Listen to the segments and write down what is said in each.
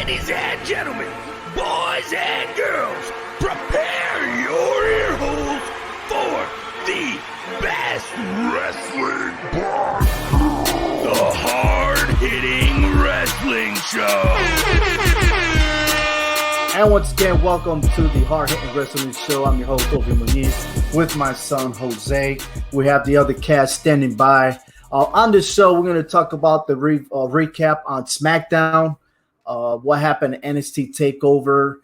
Ladies and gentlemen, boys and girls, prepare your ear holes for the best wrestling podcast, the hard-hitting wrestling show. And once again, welcome to the Hard Hitting Wrestling Show. I'm your host, Ovi Muniz, with my son, Jose. We have the other cast standing by. On this show, we're going to talk about the recap on SmackDown, what happened at NXT TakeOver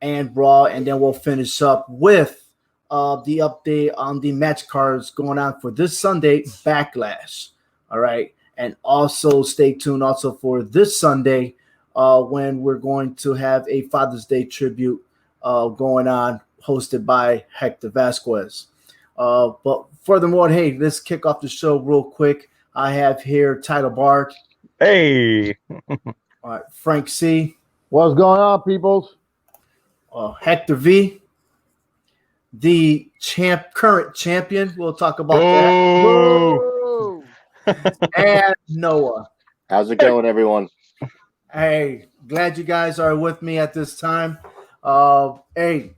and Raw, and then we'll finish up with the update on the match cards going on for this Sunday, Backlash. All right, and also stay tuned also for this Sunday when we're going to have a Father's Day tribute going on, hosted by Hector Vasquez. But furthermore, hey, let's kick off the show real quick. I have here Title Bard. Hey. All right, Frank C. What's going on, peoples? Hector V. The current champion. We'll talk about that. And Noah. How's it going, everyone? Hey, glad you guys are with me at this time. Hey,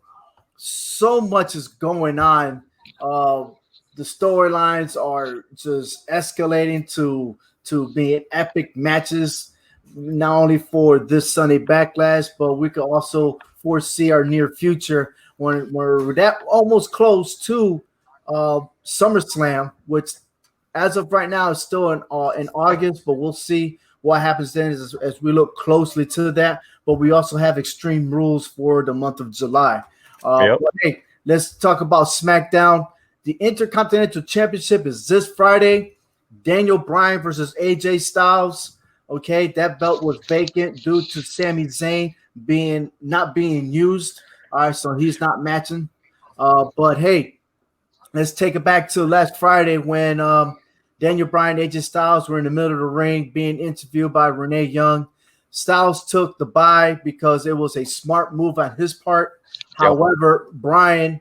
so much is going on. The storylines are just escalating to being epic matches, not only for this Sunday Backlash, but we could also foresee our near future when we're that almost close to SummerSlam, which as of right now is still in August, but we'll see what happens then as we look closely to that. But we also have Extreme Rules for the month of July. But hey, let's talk about SmackDown. The Intercontinental Championship is this Friday. Daniel Bryan versus AJ Styles. Okay, that belt was vacant due to Sami Zayn not being used. All right, so he's not matching. But hey, let's take it back to last Friday when Daniel Bryan and AJ Styles were in the middle of the ring being interviewed by Renee Young. Styles took the bye because it was a smart move on his part. However, Bryan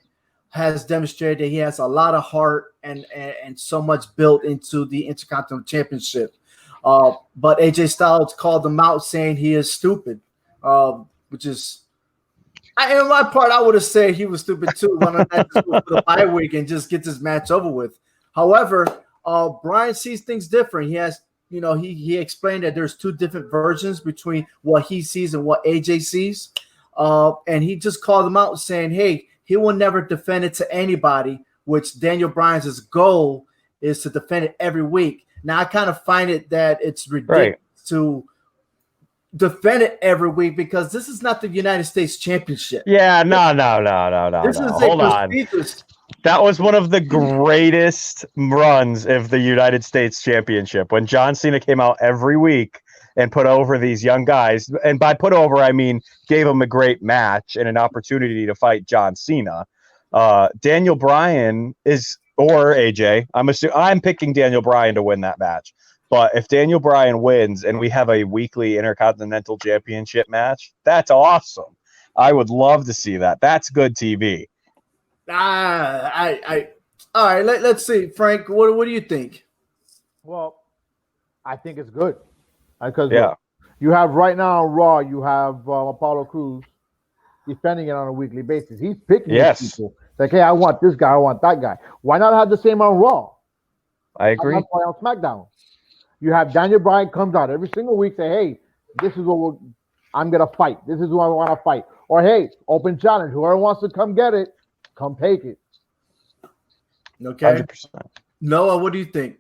has demonstrated that he has a lot of heart and so much built into the Intercontinental Championship. But AJ Styles called him out saying he is stupid, which is, in my part, I would have said he was stupid too. Why not just go for the bye week and just get this match over with? However, Bryan sees things different. He has, he explained that there's two different versions between what he sees and what AJ sees. And he just called him out saying, hey, he will never defend it to anybody, which Daniel Bryan's goal is to defend it every week. Now, I kind of find it that it's ridiculous to defend it every week because this is not the United States Championship. Yeah, no. This is Hold on. That was one of the greatest runs of the United States Championship when John Cena came out every week and put over these young guys. And by put over, I mean gave them a great match and an opportunity to fight John Cena. Daniel Bryan or AJ. I'm picking Daniel Bryan to win that match. But if Daniel Bryan wins and we have a weekly Intercontinental Championship match, that's awesome. I would love to see that. That's good TV. All right. Let's see, Frank. What do you think? Well, I think it's good because you have right now on Raw, you have Apollo Crews defending it on a weekly basis. He's picking these people. Like, hey, I want this guy, I want that guy. Why not have the same on Raw? I agree. Why on SmackDown? You have Daniel Bryan comes out every single week, say, hey, this is what I'm gonna fight. This is who I want to fight. Or hey, open challenge. Whoever wants to come get it, come take it. Okay. 100%. Noah, what do you think?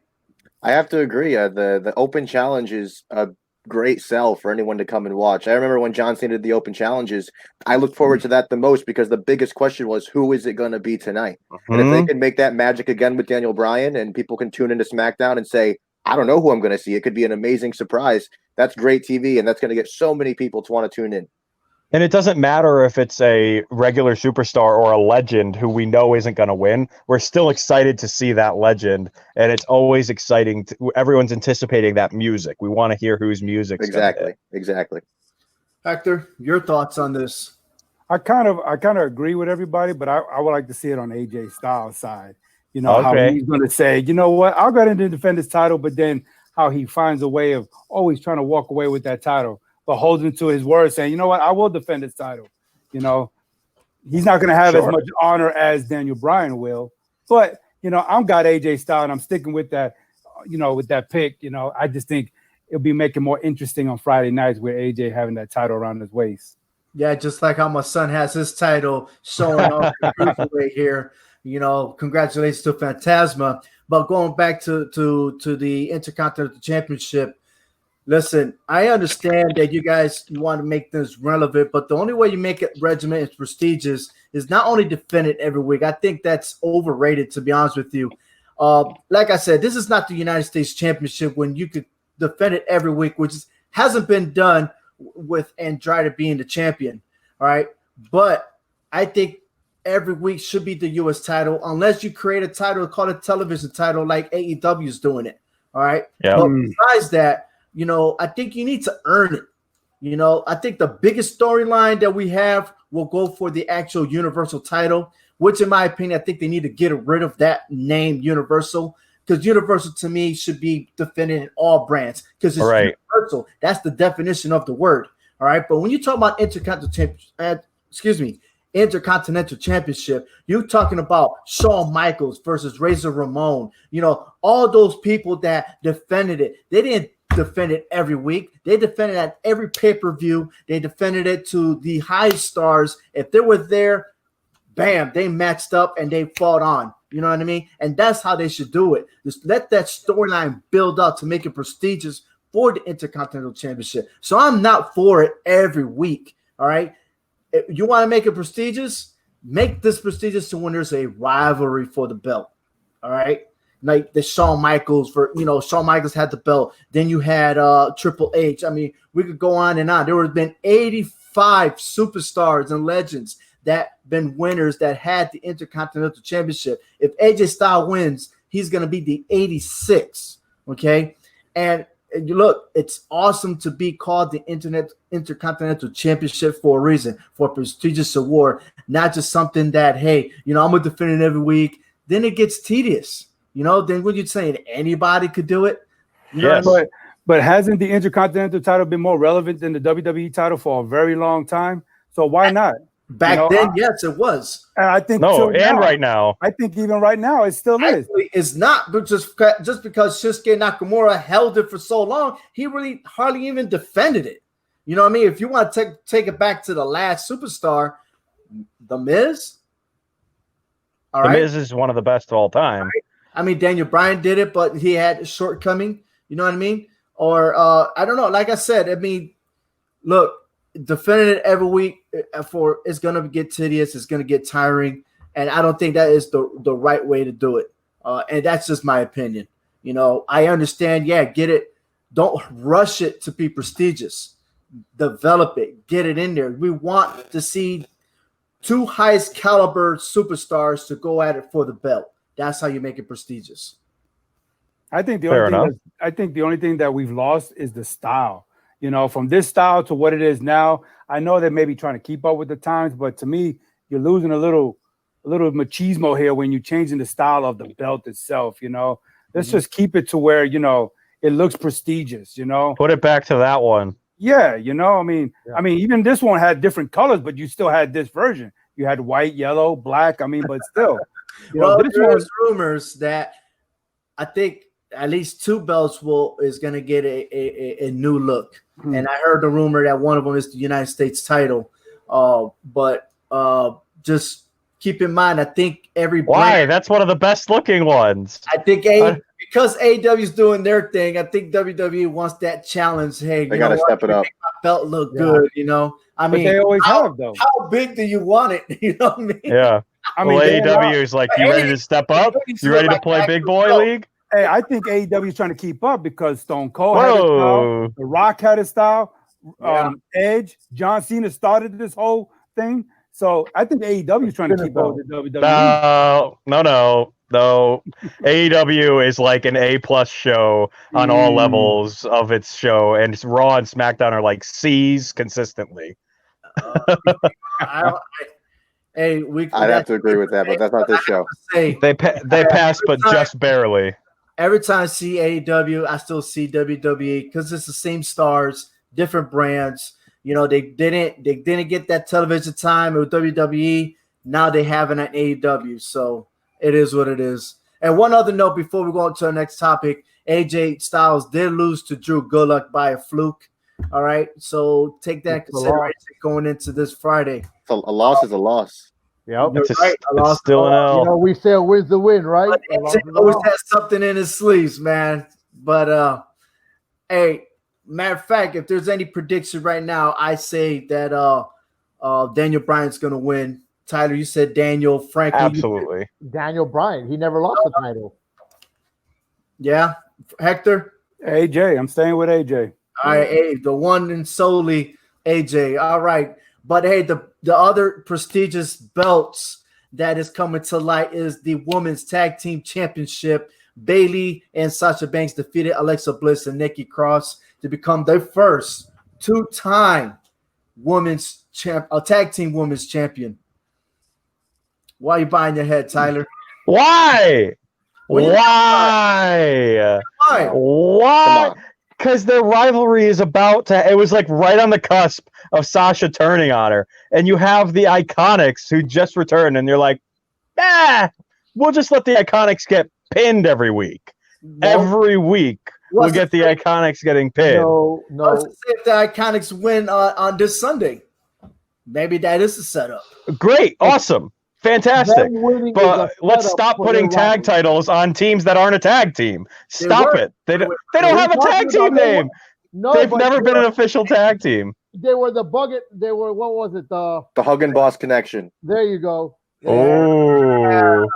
I have to agree. The open challenge is a great sell for anyone to come and watch. I remember when John Cena did the open challenges, I looked forward to that the most because the biggest question was, who is it going to be tonight? And if they can make that magic again with Daniel Bryan and people can tune into SmackDown and say, I don't know who I'm going to see. It could be an amazing surprise. That's great TV, and that's going to get so many people to want to tune in. And it doesn't matter if it's a regular superstar or a legend who we know isn't going to win. We're still excited to see that legend, and it's always exciting. Everyone's anticipating that music. We want to hear whose music. Exactly. Hector, your thoughts on this? I kind of agree with everybody, but I would like to see it on AJ Styles' side. How he's going to say, you know what, I'll go ahead and defend his title, but then how he finds a way of always trying to walk away with that title. but holding to his word, saying, you know what, I will defend his title. You know, he's not going to have as much honor as Daniel Bryan will, but you know, I'm got AJ Styles, and I'm sticking with that. You know, with that pick, you know, I just think it'll be making more interesting on Friday nights with AJ having that title around his waist. Yeah, just like how my son has his title showing off the cruiserweight here. You know, congratulations to Phantasma. But going back to the Intercontinental Championship, listen, I understand that you guys want to make this relevant, but the only way you make it regiment and prestigious is not only defend it every week. I think that's overrated, to be honest with you. Like I said, this is not the United States Championship when you could defend it every week, which hasn't been done with Andrade being the champion. All right. But I think every week should be the U.S. title, unless you create a title, call it a television title like AEW is doing it. All right. Yeah. But besides that, you know, I think you need to earn it. You know, I think the biggest storyline that we have will go for the actual Universal title, which in my opinion, I think they need to get rid of that name Universal, because Universal to me should be defended in all brands because it's universal. That's the definition of the word. All right. But when you talk about Intercontinental Championship, you're talking about Shawn Michaels versus Razor Ramon. You know, all those people that defended it. They didn't defend it every week. They defended it at every pay-per-view. They defended it to the high stars. If they were there, bam, they matched up and they fought on. You know what I mean? And that's how they should do it. Just let that storyline build up to make it prestigious for the Intercontinental Championship. So I'm not for it every week. All right. If you want to make it prestigious, make this prestigious to when there's a rivalry for the belt. All right. Like the Shawn Michaels Shawn Michaels had the belt. Then you had Triple H. I mean, we could go on and on. There have been 85 superstars and legends that been winners that had the Intercontinental Championship. If AJ Styles wins, he's going to be the 86. Okay. And you look, it's awesome to be called the Intercontinental Championship for a reason, for a prestigious award, not just something that, hey, you know, I'm going to defend it every week. Then it gets tedious. You know, then when you're saying anybody could do it. You know but hasn't the Intercontinental title been more relevant than the WWE title for a very long time? So why not? Back then, yes, it was. And I think right now. I think even right now it still is. It's not, but just because Shinsuke Nakamura held it for so long, he really hardly even defended it. You know what I mean? If you want to take it back to the last superstar, The Miz. All right. The Miz is one of the best of all time. Right. I mean, Daniel Bryan did it, but he had a shortcoming. You know what I mean? Or I don't know. Like I said, I mean, look, defending it every week it's going to get tedious. It's going to get tiring, and I don't think that is the right way to do it. And that's just my opinion. You know, I understand. Yeah, get it. Don't rush it to be prestigious. Develop it. Get it in there. We want to see two highest caliber superstars to go at it for the belt. That's how you make it prestigious. I think the only thing that we've lost is the style. You know, from this style to what it is now. I know they may be trying to keep up with the times, but to me, you're losing a little machismo here when you're changing the style of the belt itself. You know, let's just keep it to where, you know, it looks prestigious. You know, put it back to that one. Yeah, you know, I mean, even this one had different colors, but you still had this version. You had white, yellow, black. I mean, but still. There's rumors that I think at least two belts is going to get a new look. And I heard the rumor that one of them is the United States title. But just keep in mind, I think that's one of the best looking ones. I think because AEW is doing their thing, I think WWE wants that challenge. Hey, they got to step it up. Make my belt look good, you know. I mean, they always have though. How big do you want it? You know what I mean? Yeah. I mean, AEW is like, you ready to step up? You ready to play big boy league? Hey, I think AEW is trying to keep up because Stone Cold had his style, The Rock had his style, Edge, John Cena started this whole thing. So I think AEW is trying to keep up with WWE. No. AEW is like an A+ show on all levels of its show, and it's Raw and SmackDown are like C's consistently. I'd have to agree with that, but that's not this show. They pass, but just barely. Every time I see AEW, I still see WWE because it's the same stars. different brands. You know, they didn't get that television time with WWE. Now they have it at AEW. So it is what it is. And one other note before we go on to our next topic, AJ Styles did lose to Drew Gulak by a fluke. All right. So take that consideration going into this Friday. So a loss is a loss. Yep. It's still an L. You know, we say a win's the win, right? AJ always has something in his sleeves, man. But hey, matter of fact, if there's any prediction right now, I say that Daniel Bryan's gonna win. Tyler, you said Daniel. Frank, Absolutely. Daniel Bryan. He never lost the title. Yeah. Hector? AJ. I'm staying with AJ. All right, hey, the one and solely AJ. All right. But hey, the other prestigious belts that is coming to light is the Women's Tag Team Championship. Bayley and Sasha Banks defeated Alexa Bliss and Nikki Cross to become their first two-time tag team women's champion. Why are you buying your head, Tyler? Why? Why? Because their rivalry is about to. It was like right on the cusp of Sasha turning on her, and you have the Iconics who just returned, and you're like, we'll just let the Iconics get pinned every week. Every week we'll get the Iconics getting pinned. No. Let's see if the Iconics win on this Sunday. Maybe that is the setup. Great, awesome, fantastic. But let's stop putting tag titles on teams that aren't a tag team. Stop it. They don't have a tag team name. No, they've never been an official tag team. They were the Bucket. They were, what was it? The Hug and Boss Connection. There you go. Oh.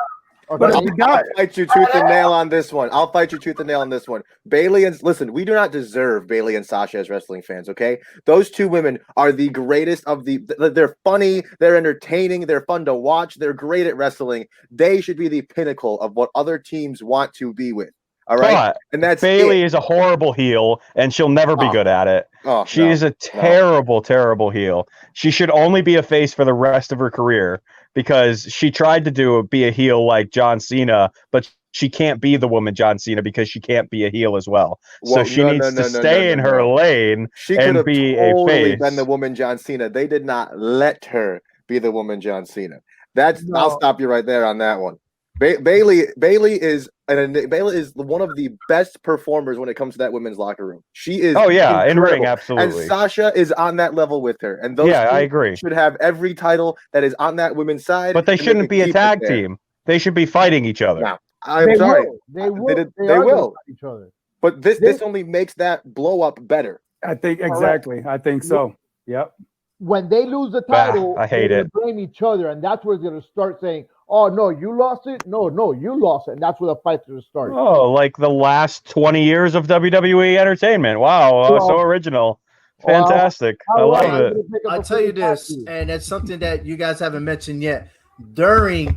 Okay. I'll fight you tooth and nail on this one. Bayley and listen, we do not deserve Bayley and Sasha as wrestling fans, okay? Those two women are the greatest of they're funny, they're entertaining, they're fun to watch, they're great at wrestling. They should be the pinnacle of what other teams want to be with. All right. And that's Bayley is a horrible heel, and she'll never be good at it. She is a terrible, terrible heel. She should only be a face for the rest of her career because she tried to be a heel like John Cena, but she can't be the woman John Cena because she can't be a heel as well. So she needs to stay in her lane and be a face. Been the woman John Cena. They did not let her be the woman John Cena. I'll stop you right there on that one. Bayley is one of the best performers when it comes to that women's locker room. She is in ring, absolutely. And Sasha is on that level with her. And those I agree. should have every title that is on that women's side. But they shouldn't be a tag team. They should be fighting each other. No, I'm sorry. They will. They will. Each other. But this only makes that blow up better. I think exactly. I think so. Yep. When they lose the title, I hate it. Blame each other, and that's where they're going to start saying, "Oh no, you lost it. No, you lost it." And that's where the fight's going to start. Oh, like the last 20 years of WWE entertainment. Wow, so original. Fantastic. I love it. I'll tell you this, and it's something that you guys haven't mentioned yet. During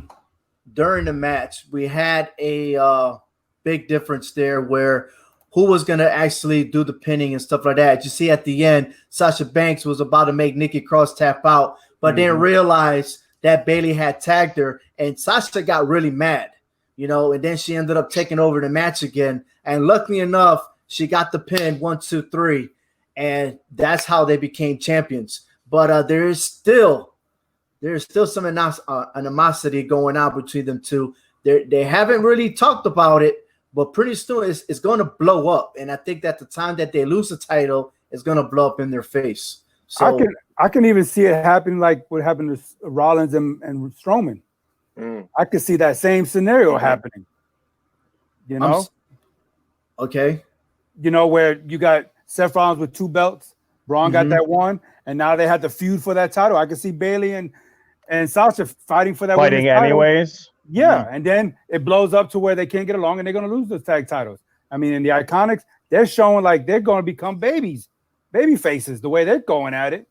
the match, we had a big difference there where who was going to actually do the pinning and stuff like that. You see at the end, Sasha Banks was about to make Nikki Cross tap out, but then realized that Bayley had tagged her, and Sasha got really mad, and then she ended up taking over the match again. And luckily enough, she got the pin 1, 2, 3, and that's how they became champions. But there's still some animosity going on between them two. They haven't really talked about it, but pretty soon it's going to blow up. And I think that the time that they lose the title is going to blow up in their face. So I can even see it happening like what happened to Rollins and Strowman. I could see that same scenario happening. Okay. Where you got Seth Rollins with 2 belts, Braun got that one, and now they had the feud for that title. I could see Bayley and Sasha fighting for that. Fighting anyways. Yeah, and then it blows up to where they can't get along and they're going to lose those tag titles. I mean, in the Iconics, they're showing like they're going to become baby faces the way they're going at it.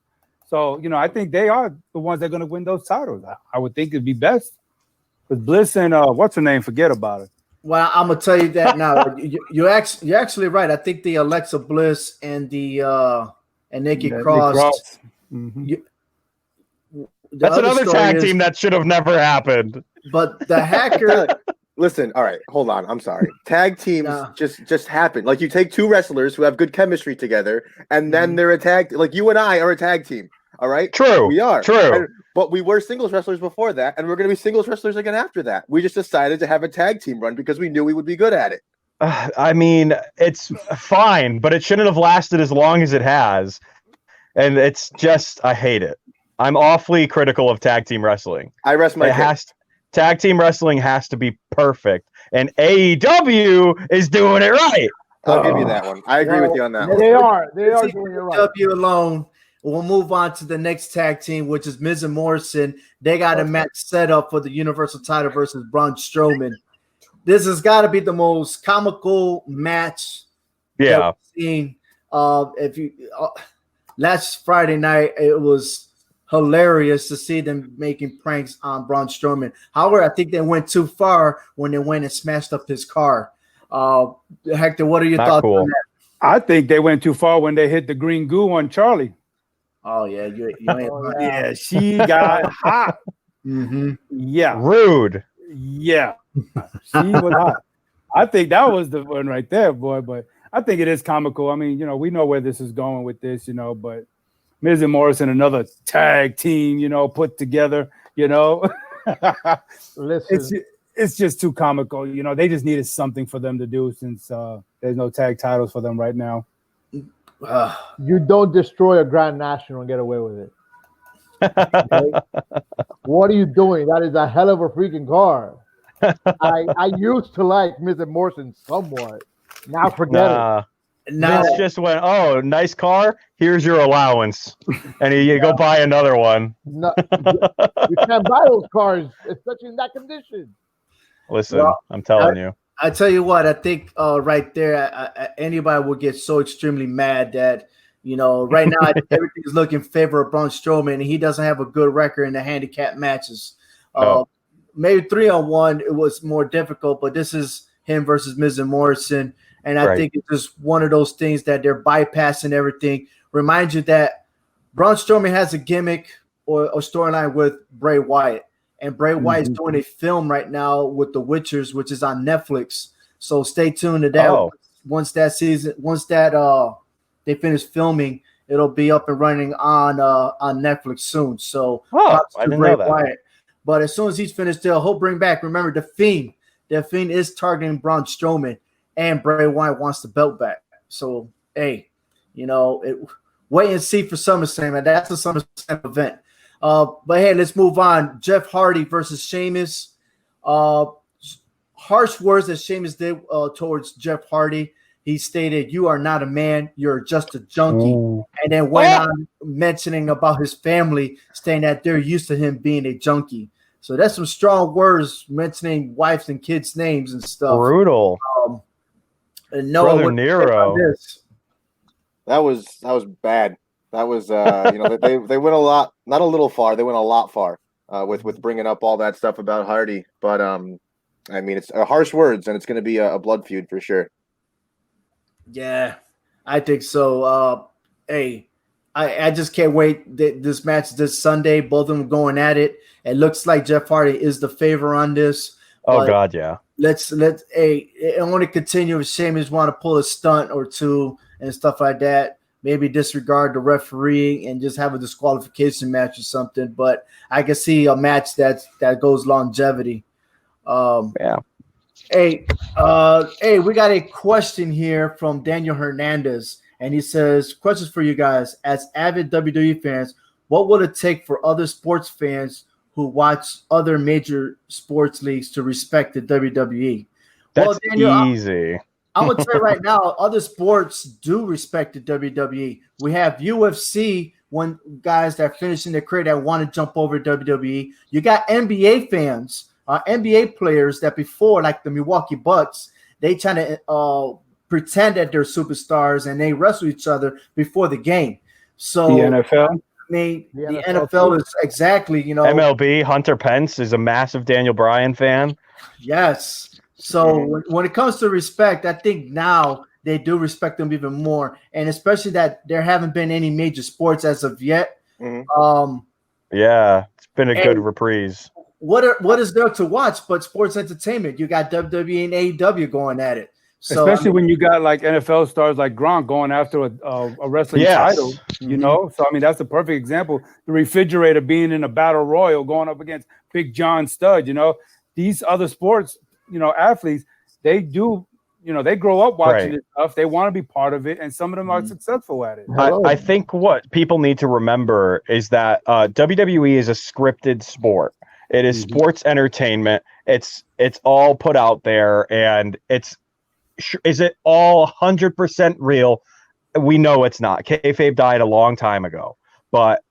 So, I think they are the ones that are going to win those titles. I would think it'd be best. But Bliss and what's her name? Forget about it. Well, I'm going to tell you that now. You're actually right. I think the Alexa Bliss and the and Nikki Cross. That's another tag team that should have never happened. But the hacker, Listen, all right, hold on. I'm sorry. Tag teams just happen. Like you take two wrestlers who have good chemistry together, and then they're a tag. Like you and I are a tag team. All right, True. We are true. But we were singles wrestlers before that, and we're going to be singles wrestlers again after that. We just decided to have a tag team run because we knew we would be good at it. I mean, it's fine, but it shouldn't have lasted as long as it has. And it's just, I hate it. I'm awfully critical of tag team wrestling. I rest my case. Tag team wrestling has to be perfect, and AEW is doing it right. I'll give you that one. I agree with you on that one. They are doing it right. AEW alone. We'll move on to the next tag team, which is Miz and Morrison. They got a match set up for the Universal title versus Braun Strowman. This has got to be the most comical match that we've seen. Last Friday night, it was hilarious to see them making pranks on Braun Strowman. However, I think they went too far when they went and smashed up his car. Hector, what are your thoughts on that? I think they went too far when they hit the green goo on Charlie. Oh, yeah. You ain't yeah, she got hot. Mm-hmm. Yeah. Rude. Yeah. She was hot. I think that was the one right there, boy. But I think it is comical. I mean, we know where this is going with this, but Miz and Morrison, another tag team, put together, Listen. It's just too comical. They just needed something for them to do since there's no tag titles for them right now. You don't destroy a Grand National and get away with it. Okay? What are you doing? That is a hell of a freaking car. I used to like Miz and Morrison somewhat. Now forget it. No, Vince just went, oh, nice car. Here's your allowance. And you go buy another one. No, you can't buy those cars, especially in that condition. Listen, I'm telling you. I tell you what, I think right there, anybody would get so extremely mad that, right now everything is looking in favor of Braun Strowman, and he doesn't have a good record in the handicap matches. Maybe 3-on-1, it was more difficult, but this is him versus Miz and Morrison. And I think it's just one of those things that they're bypassing everything. Remind you that Braun Strowman has a gimmick or storyline with Bray Wyatt. And Bray Wyatt is doing a film right now with The Witchers, which is on Netflix. So stay tuned to that. Once they finish filming, it'll be up and running on Netflix soon. So I didn't know that. Wyatt. But as soon as he's finished there, he'll bring back. Remember, The Fiend. The Fiend is targeting Braun Strowman. And Bray Wyatt wants the belt back. So, hey, wait and see for SummerSlam. And that's a SummerSlam event. But, hey, let's move on. Jeff Hardy versus Sheamus. Harsh words that Sheamus did towards Jeff Hardy. He stated, "You are not a man. You're just a junkie." Ooh. And then went on mentioning about his family, saying that they're used to him being a junkie. So that's some strong words, mentioning wives and kids' names and stuff. Brutal. And Brother Nero. That was bad. That was they went a lot, not a little far. They went a lot far with bringing up all that stuff about Hardy. But I mean, it's harsh words, and it's going to be a blood feud for sure. Yeah, I think so. Hey, I just can't wait. This match this Sunday, both of them going at it. It looks like Jeff Hardy is the favor on this. Oh God, yeah. Let's I want to continue if Sheamus want to pull a stunt or two and stuff like that. Maybe disregard the referee and just have a disqualification match or something. But I can see a match that goes longevity. Yeah. Hey, we got a question here from Daniel Hernandez, and he says, questions for you guys. As avid WWE fans, what would it take for other sports fans who watch other major sports leagues to respect the WWE? That's Daniel, easy. I'm going to tell you right now, other sports do respect the WWE. We have UFC, when guys that are finishing their career that want to jump over WWE. You got NBA fans, NBA players that before, like the Milwaukee Bucks, they try to pretend that they're superstars and they wrestle each other before the game. So the NFL? I mean, the NFL is exactly, MLB, Hunter Pence is a massive Daniel Bryan fan. Yes. So when it comes to respect, I think now they do respect them even more. And especially that there haven't been any major sports as of yet. Yeah, it's been a good reprise. what is there to watch but sports entertainment? You got WWE and AEW going at it. So, especially when you got like NFL stars like Gronk going after a wrestling title, you know. So I mean, that's a perfect example. The refrigerator being in a battle royal, going up against Big John Studd. You know, these other sports, you know, athletes, they do, you know, they grow up watching this stuff. They want to be part of it, and some of them are successful at it. I think what people need to remember is that WWE is a scripted sport. It is sports entertainment. It's all put out there, and is it all 100% real? We know it's not. Kayfabe died a long time ago, but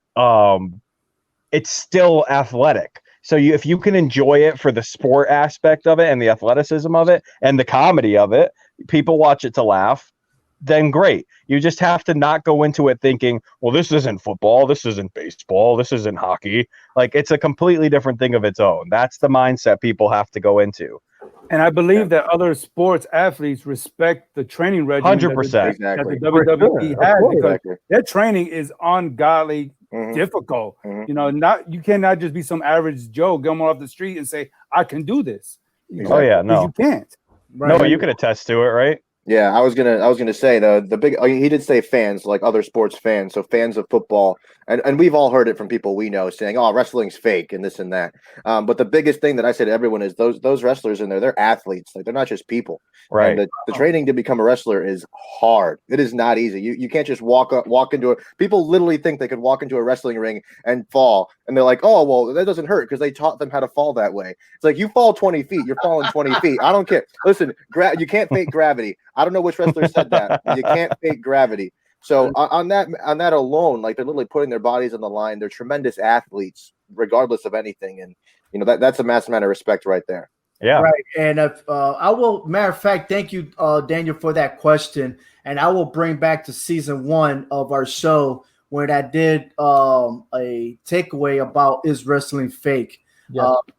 it's still athletic. So if you can enjoy it for the sport aspect of it and the athleticism of it and the comedy of it, people watch it to laugh, then great. You just have to not go into it thinking, well, this isn't football, this isn't baseball, this isn't hockey. Like, it's a completely different thing of its own. That's the mindset people have to go into. And I believe that other sports athletes respect the training regimen 100%. that the WWE has, because their training is ungodly difficult. You know, you cannot just be some average Joe going off the street and say, I can do this. Oh yeah, no, you can't. Right. No, you can attest to it, right? Yeah, I was gonna say the big. He did say fans, like other sports fans, so fans of football, and we've all heard it from people we know saying, "Oh, wrestling's fake" and this and that. But the biggest thing that I say to everyone is those wrestlers in there, they're athletes, like they're not just people. Right. And the training to become a wrestler is hard. It is not easy. You can't just walk into it. People literally think they could walk into a wrestling ring and fall, and they're like, "Oh, well, that doesn't hurt because they taught them how to fall that way." It's like you fall 20 feet, you're falling 20 feet. I don't care. Listen, you can't fake gravity. I don't know which wrestler said that. You can't fake gravity. So on that alone, like they're literally putting their bodies on the line. They're tremendous athletes, regardless of anything, and you know that's a massive amount of respect right there. Yeah, right. And if I will, matter of fact, thank you, Daniel, for that question. And I will bring back to season 1 of our show where I did a takeaway about is wrestling fake,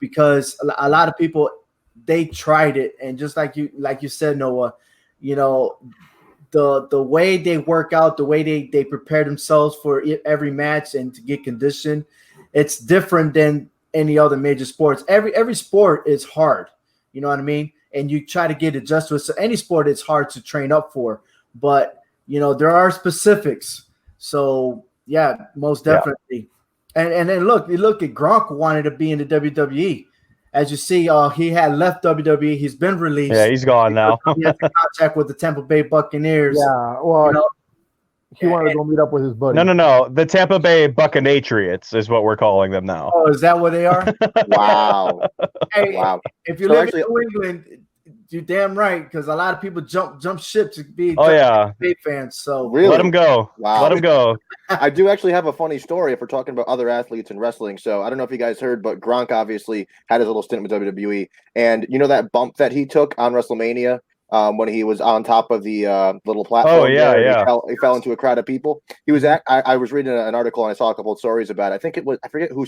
because a lot of people, they tried it, and just like you said, Noah. You know, the way they work out, the way they prepare themselves for every match and to get conditioned, it's different than any other major sports. Every sport is hard, you know what I mean? And you try to get adjusted to it. So any sport is hard to train up for, but you know, there are specifics. So yeah, most definitely. And then look at Gronk wanted to be in the WWE. As you see, he had left WWE. He's been released. Yeah, he's gone now. He has a contract with the Tampa Bay Buccaneers. Yeah, well, you know, he wanted to go meet up with his buddy. No. The Tampa Bay Buccaneers is what we're calling them now. Oh, is that what they are? Wow. Hey, wow. If you live in New England, you're damn right, because a lot of people jump ship to be Bay fans. So really? Let them go. Wow. Let them go. I do actually have a funny story if we're talking about other athletes in wrestling. So I don't know if you guys heard, but Gronk obviously had his little stint with WWE, and you know that bump that he took on WrestleMania when he was on top of the little platform. Oh yeah. He fell into a crowd of people. He was I was reading an article and I saw a couple of stories about it. I think it was, I forget who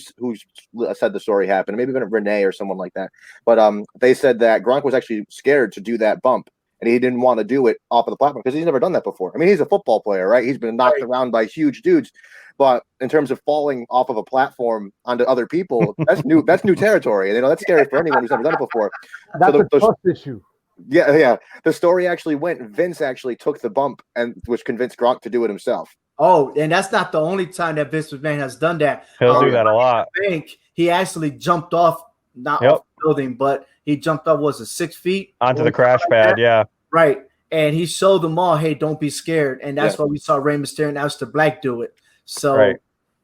said the story happened. Maybe even Renee or someone like that. But they said that Gronk was actually scared to do that bump, and he didn't want to do it off of the platform because he's never done that before. I mean, he's a football player, right? He's been knocked around by huge dudes, but in terms of falling off of a platform onto other people, that's new. That's new territory. You know, that's scary for anyone who's never done it before. That's a trust issue. Yeah. The story actually went. Vince actually took the bump and which convinced Gronk to do it himself. Oh, and that's not the only time that Vince McMahon has done that. He'll do that a lot. I think he actually jumped off, not off the building, but he jumped up, was it 6 feet? Onto the crash pad, yeah. Right. And he showed them all, hey, don't be scared. And that's why we saw Rey Mysterio and Aleister Black do it. So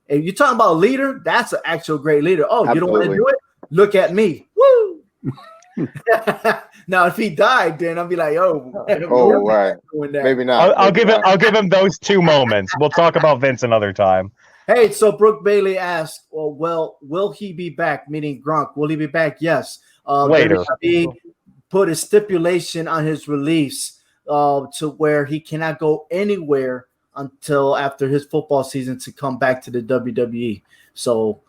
if you're talking about a leader, that's an actual great leader. Oh, you don't want to do it? Look at me. Woo! Now, if he died, then I'll be like, right. Maybe not. I'll give him those 2 moments. We'll talk about Vince another time. Hey, so Brooke Bailey asked, well, will he be back? Meaning Gronk, will he be back? Yes. Later. He put a stipulation on his release to where he cannot go anywhere until after his football season to come back to the WWE. So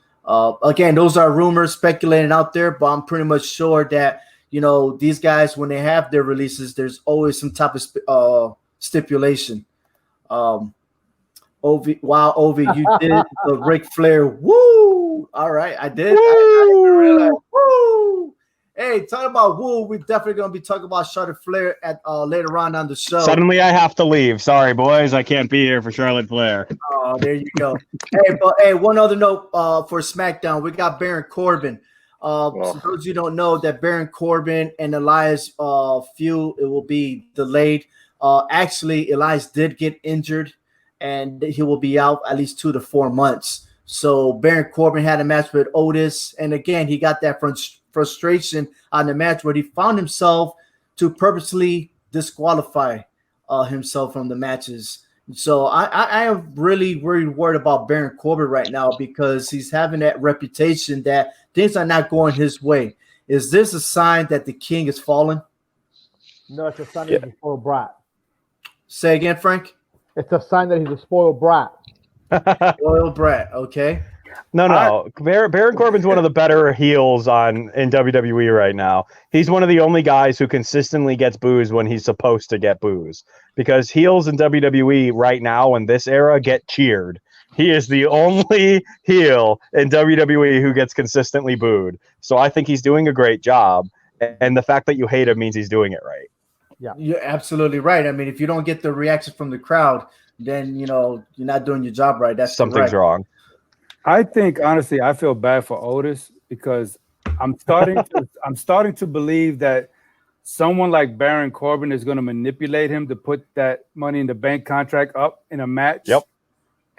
again, those are rumors speculating out there, but I'm pretty much sure that, you know, these guys, when they have their releases, there's always some type of stipulation. Ovi, you did the Ric Flair. Woo! All right, I did. I didn't realize. Woo! Hey, talking about woo, we're definitely gonna be talking about Charlotte Flair at later on the show. Suddenly, I have to leave. Sorry, boys, I can't be here for Charlotte Flair. Oh, there you go. Hey, one other note for SmackDown, we got Baron Corbin. So those of you don't know that Baron Corbin and Elias feud, it will be delayed. Actually, Elias did get injured, and he will be out at least 2 to 4 months. So Baron Corbin had a match with Otis, and again, he got that frustration on the match where he found himself to purposely disqualify himself from the matches. So I am really worried about Baron Corbin right now because he's having that reputation that things are not going his way. Is this a sign that the king is falling? No, it's a sign that he's a spoiled brat. Say again, Frank? It's a sign that he's a spoiled brat. Spoiled brat, okay. No. Baron Corbin's one of the better heels in WWE right now. He's one of the only guys who consistently gets boos when he's supposed to get boos. Because heels in WWE right now in this era get cheered. He is the only heel in WWE who gets consistently booed. So I think he's doing a great job. And the fact that you hate him means he's doing it right. Yeah, you're absolutely right. I mean, if you don't get the reaction from the crowd, then you're not doing your job right. That's something's wrong. I think honestly, I feel bad for Otis because I'm starting to believe that someone like Baron Corbin is going to manipulate him to put that Money in the Bank contract up in a match. Yep.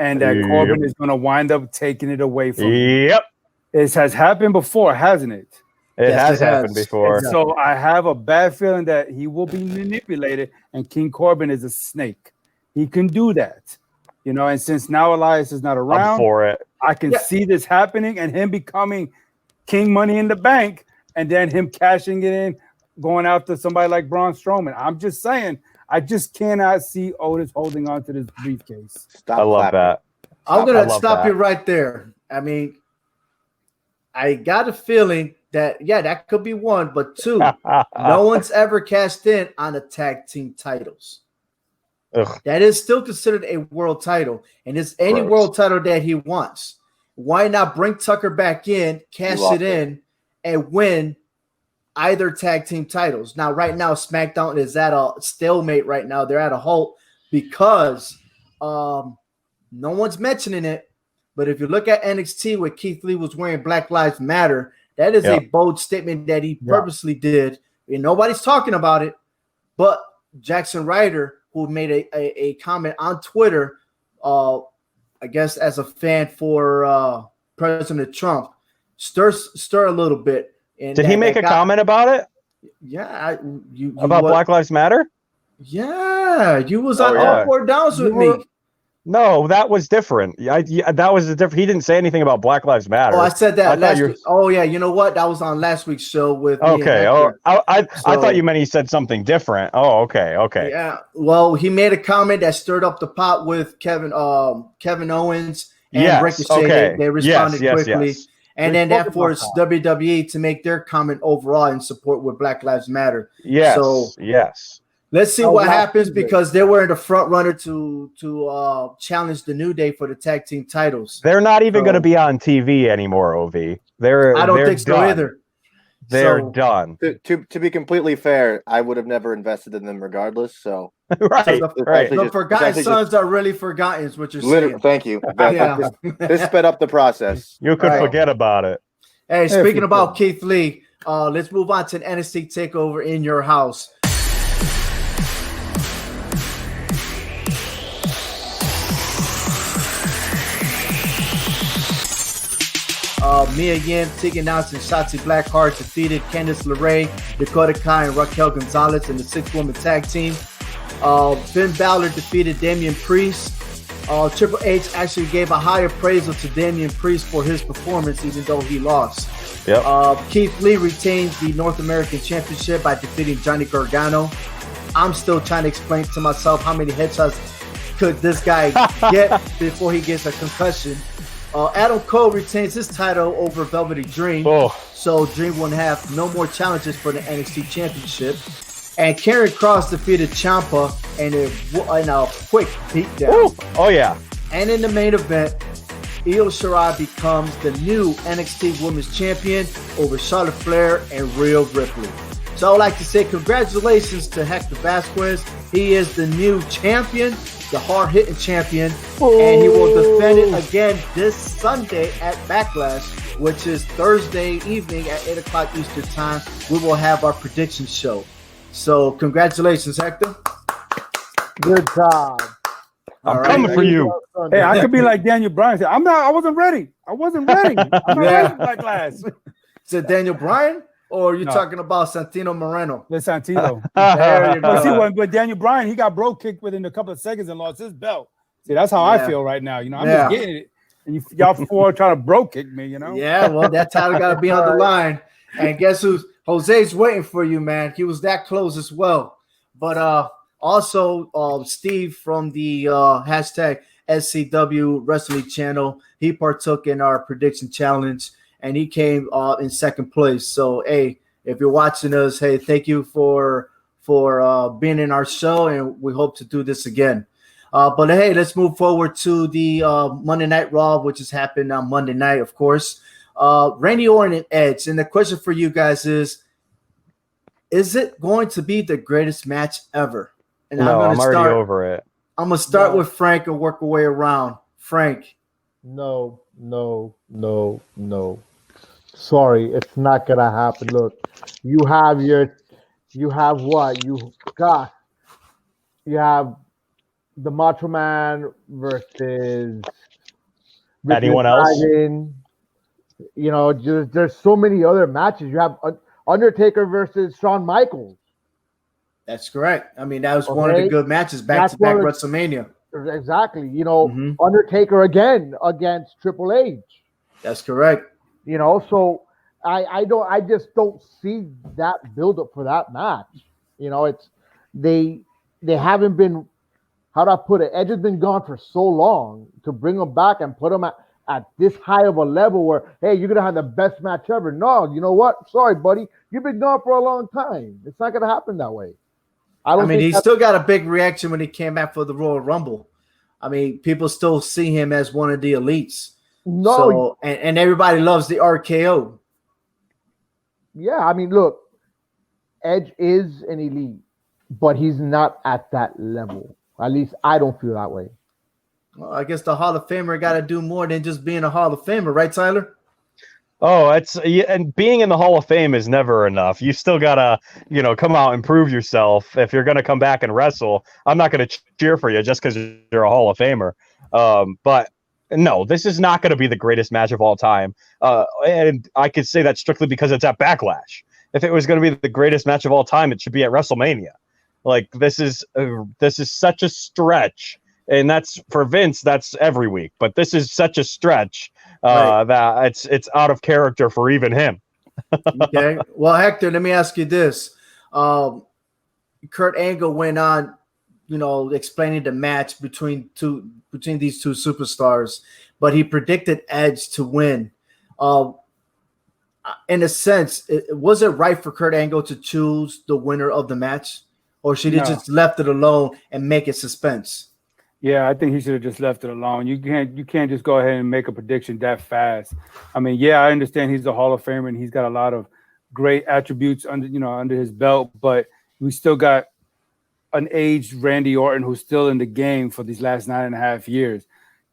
And that Corbin is going to wind up taking it away from him. Yep. It has happened before, hasn't it? It has happened before. So I have a bad feeling that he will be manipulated, and King Corbin is a snake. He can do that. And since now Elias is not around, I'm for it. I can see this happening and him becoming King Money in the Bank and then him cashing it in, going after somebody like Braun Strowman. I'm just saying, I just cannot see Otis holding on to this briefcase. I love that. I'm going to stop you right there. I mean, I got a feeling that, that could be one, but two, no one's ever cashed in on the tag team titles. Ugh. That is still considered a world title, and it's any world title that he wants. Why not bring Tucker back in, cash it in, and win either tag team titles? Now, right now, SmackDown is at a stalemate right now. They're at a halt because no one's mentioning it. But if you look at NXT where Keith Lee was wearing Black Lives Matter, that is a bold statement that he purposely did. And nobody's talking about it, but Jackson Ryder, who made a comment on Twitter, I guess as a fan for President Trump, stir a little bit. And did he make a comment about it? Yeah, about Black Lives Matter. Yeah, you was on all four downs with me. No, that was different. That was different. He didn't say anything about Black Lives Matter. Oh, I said that last week. Oh, yeah. You know what? That was on last week's show with. Okay. I thought you meant he said something different. Oh, okay. Yeah. Well, he made a comment that stirred up the pot with Kevin Owens and Ricochet. Okay. They responded quickly. Yes. And then that forced WWE to make their comment overall in support with Black Lives Matter. Yes. So, yes. Let's see what happens because they were in the front runner to challenge the New Day for the tag team titles. They're not even going to be on TV anymore, Ov. I don't think so either. They're done. To be completely fair, I would have never invested in them regardless. So right. The forgotten sons are really forgotten, is what you're saying. Thank you. This sped up the process. You could forget about it. Hey, speaking about Keith Lee, let's move on to an NXT takeover in your house. Mia Yim, Tegan Nox, and Shotzi Blackheart defeated Candice LeRae, Dakota Kai, and Raquel Gonzalez in the 6-woman tag team. Finn Balor defeated Damian Priest. Triple H actually gave a high appraisal to Damian Priest for his performance, even though he lost. Yep. Keith Lee retained the North American Championship by defeating Johnny Gargano. I'm still trying to explain to myself how many headshots could this guy get before he gets a concussion. Adam Cole retains his title over Velvety Dream. So Dream will have no more challenges for the NXT Championship. And Karrion Kross defeated Ciampa in a quick beatdown. Oh, yeah. And in the main event, Io Shirai becomes the new NXT Women's Champion over Charlotte Flair and Rhea Ripley. So I would like to say congratulations to Hector Vasquez. He is the new champion, the hard-hitting champion, and he will defend it again this Sunday at Backlash, which is Thursday evening at 8 o'clock Eastern Time. We will have our prediction show. So congratulations, Hector. Good job. I'm coming for you. Hey, I could be like Daniel Bryan. I wasn't ready. I'm not ready for Backlash. Is it Daniel Bryan? Or you're talking about Santino Moreno? The Santino. There you go. See, but Daniel Bryan, he got broke kicked within a couple of seconds and lost his belt. See, that's how I feel right now. I'm just getting it. And y'all four trying to broke kick me, Yeah, well, that title got to be on the line. And guess who? Jose's waiting for you, man. He was that close as well. But also, Steve from the hashtag SCW Wrestling Channel, he partook in our prediction challenge. And he came in second place. So, hey, if you're watching us, hey, thank you for being in our show, and we hope to do this again. But, hey, let's move forward to the Monday Night Raw, which has happened on Monday night, of course. Randy Orton and Edge. And the question for you guys is it going to be the greatest match ever? And no, I'm already over it. I'm going to start with Frank and work our way around. Frank. No. Sorry, it's not gonna happen. Look, you have the Macho Man versus anyone else. There's so many other matches. You have Undertaker versus Shawn Michaels. That's correct. I mean, that was one of the good matches back-to-back WrestleMania. Exactly. Undertaker again against Triple H. That's correct. So I just don't see that build up for that match. It's they haven't been, how do I put it? Edge has been gone for so long to bring him back and put him at this high of a level where, hey, you're gonna have the best match ever. No, you know what? Sorry, buddy, you've been gone for a long time. It's not gonna happen that way. I mean, he still got a big reaction when he came back for the Royal Rumble. I mean, people still see him as one of the elites. No, so, and everybody loves the RKO. Yeah, I mean, look, Edge is an elite, but he's not at that level. At least I don't feel that way. Well, I guess the Hall of Famer got to do more than just being a Hall of Famer, right, Tyler? Oh, and being in the Hall of Fame is never enough. You still gotta, come out and prove yourself. If you're gonna come back and wrestle, I'm not gonna cheer for you just because you're a Hall of Famer. But no, this is not gonna be the greatest match of all time. And I could say that strictly because it's at Backlash. If it was gonna be the greatest match of all time, it should be at WrestleMania. Like this is such a stretch. And that's for Vince, that's every week. But this is such a stretch that it's out of character for even him. Okay. Well, Hector, let me ask you this. Kurt Angle went on, explaining the match between these two superstars, but he predicted Edge to win. In a sense, was it right for Kurt Angle to choose the winner of the match? Or should he just left it alone and make it suspense? Yeah, I think he should have just left it alone. You can't just go ahead and make a prediction that fast. I mean, yeah, I understand he's a Hall of Famer and he's got a lot of great attributes under his belt, but we still got an aged Randy Orton who's still in the game for these last 9.5 years.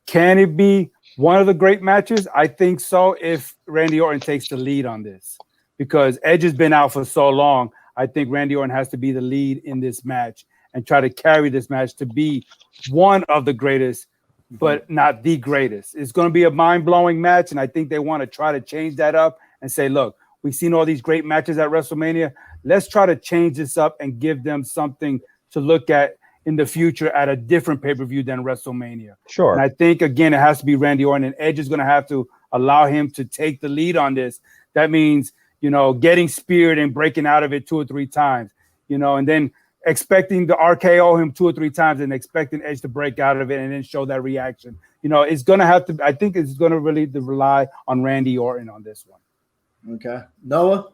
Can it be one of the great matches? I think so if Randy Orton takes the lead on this. Because Edge has been out for so long, I think Randy Orton has to be the lead in this match and try to carry this match to be one of the greatest, but not the greatest. It's going to be a mind-blowing match, and I think they want to try to change that up and say, look, we've seen all these great matches at WrestleMania. Let's try to change this up and give them something to look at in the future at a different pay-per-view than WrestleMania. Sure. And I think, again, it has to be Randy Orton, and Edge is going to have to allow him to take the lead on this. That means, getting speared and breaking out of it 2 or 3 times, and then expecting to RKO him 2 or 3 times and expecting Edge to break out of it and then show that reaction. It's going to have to, I think it's going to really rely on Randy Orton on this one. Okay. Noah?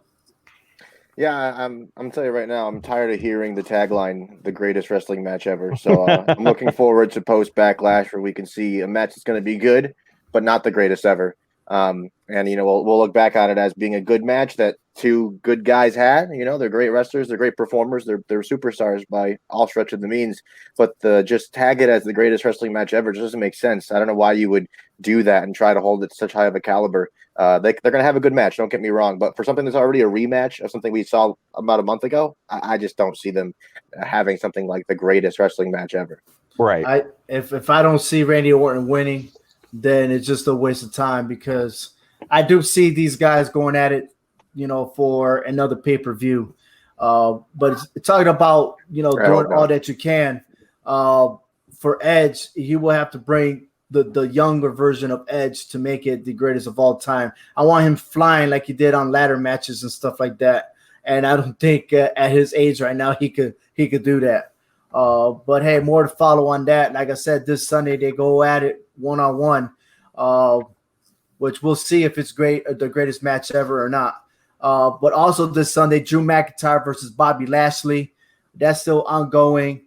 Yeah, I'm telling you right now, I'm tired of hearing the tagline, "the greatest wrestling match ever." So I'm looking forward to post Backlash where we can see a match that's going to be good, but not the greatest ever. And we'll look back on it as being a good match that two good guys had. They're great wrestlers, they're great performers, they're superstars by all stretch of the means. But just tag it as the greatest wrestling match ever just doesn't make sense. I don't know why you would do that and try to hold it to such high of a caliber. They're going to have a good match, don't get me wrong, but for something that's already a rematch of something we saw about a month ago, I just don't see them having something like the greatest wrestling match ever. Right. If I don't see Randy Orton winning, then it's just a waste of time, because I do see these guys going at it, for another pay-per-view. But it's talking about, doing all that you can. For Edge, he will have to bring the younger version of Edge to make it the greatest of all time. I want him flying like he did on ladder matches and stuff like that. And I don't think at his age right now he could do that. But hey, more to follow on that. Like I said, this Sunday they go at it 1-on-1, which we'll see if it's the greatest match ever or not. But also this Sunday, Drew McIntyre versus Bobby Lashley. That's still ongoing.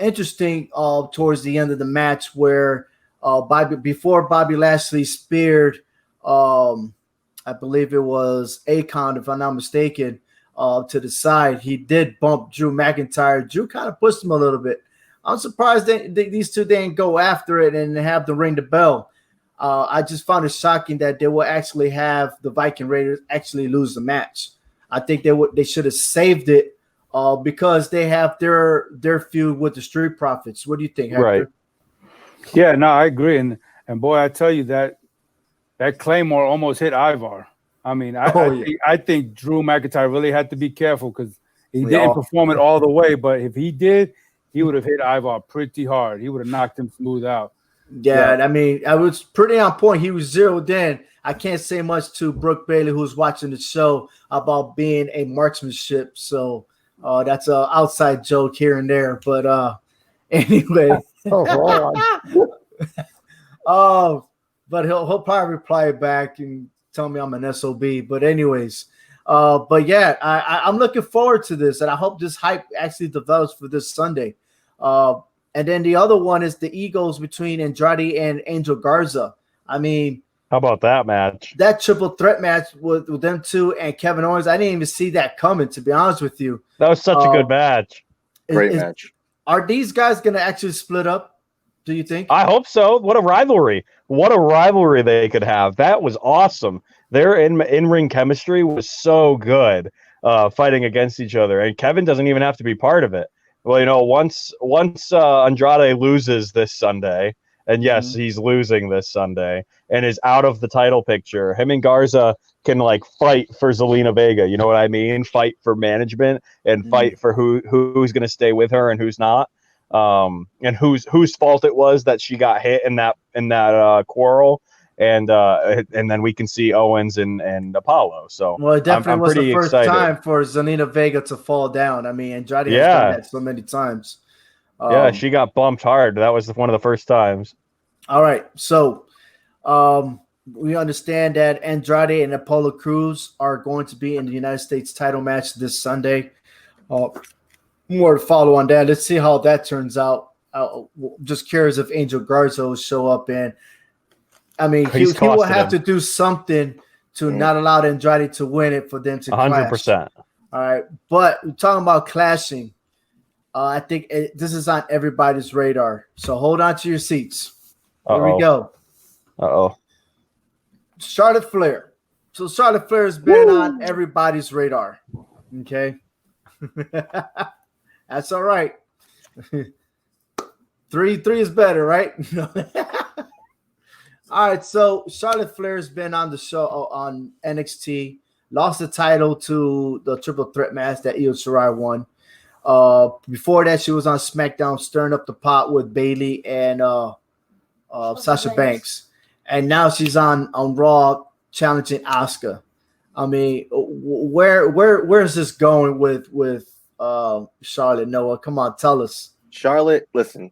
Interesting towards the end of the match where before Bobby Lashley speared, I believe it was Akon, if I'm not mistaken, to the side, he did bump Drew McIntyre. Drew kind of pushed him a little bit. I'm surprised these two didn't go after it and have them ring the bell. I just found it shocking that they will actually have the Viking Raiders actually lose the match. I think they should have saved it because they have their feud with the Street Profits. What do you think, Hector? Right. Yeah, no, I agree. And boy, I tell you that Claymore almost hit Ivar. I mean, I think Drew McIntyre really had to be careful because he didn't perform it all the way. But if he did, he would have hit Ivar pretty hard. He would have knocked him smooth out. Yeah, I mean, I was pretty on point. He was zeroed in. I can't say much to Brooke Bailey, who's watching the show, about being a marksmanship. So that's an outside joke here and there. But anyway. But he'll probably reply back and tell me I'm an SOB. But anyways, but yeah, I'm looking forward to this, and I hope this hype actually develops for this Sunday. And then the other one is the egos between Andrade and Angel Garza. I mean, how about that match? That triple threat match with them two and Kevin Owens, I didn't even see that coming, to be honest with you. That was such a good match. Great match. Are these guys going to actually split up, do you think? I hope so. What a rivalry. What a rivalry they could have. That was awesome. Their in-ring chemistry was so good, fighting against each other. And Kevin doesn't even have to be part of it. Well, once Andrade loses this Sunday, and yes, he's losing this Sunday, and is out of the title picture, him and Garza can fight for Zelina Vega. You know what I mean? Fight for management and fight for who's going to stay with her and who's not, and whose fault it was that she got hit in that quarrel. And then we can see Owens and Apollo. So it definitely was the first excited. time for Zelina Vega to fall down. I mean, Andrade has done that so many times. She got bumped hard. That was one of the first times. All right, so we understand that Andrade and Apollo Crews are going to be in the United States title match this Sunday. More to follow on that. Let's see how that turns out. Just curious if Angel Garza will show up in. I mean, he will have to do something to not allow Andrade to win it for them to 100%. Clash. All right, but we're talking about clashing. I think this is on everybody's radar. So hold on to your seats. Here we go. Charlotte Flair. So Charlotte Flair has been on everybody's radar. Okay. That's all right. 3 is better, right? All right, so Charlotte Flair has been on the show on NXT, lost the title to the triple threat match that Io Shirai won. Before that, she was on SmackDown stirring up the pot with Bayley and Sasha Banks. And now she's on Raw challenging Asuka. I mean, where is this going with Charlotte? Noah, come on, tell us. Charlotte, listen.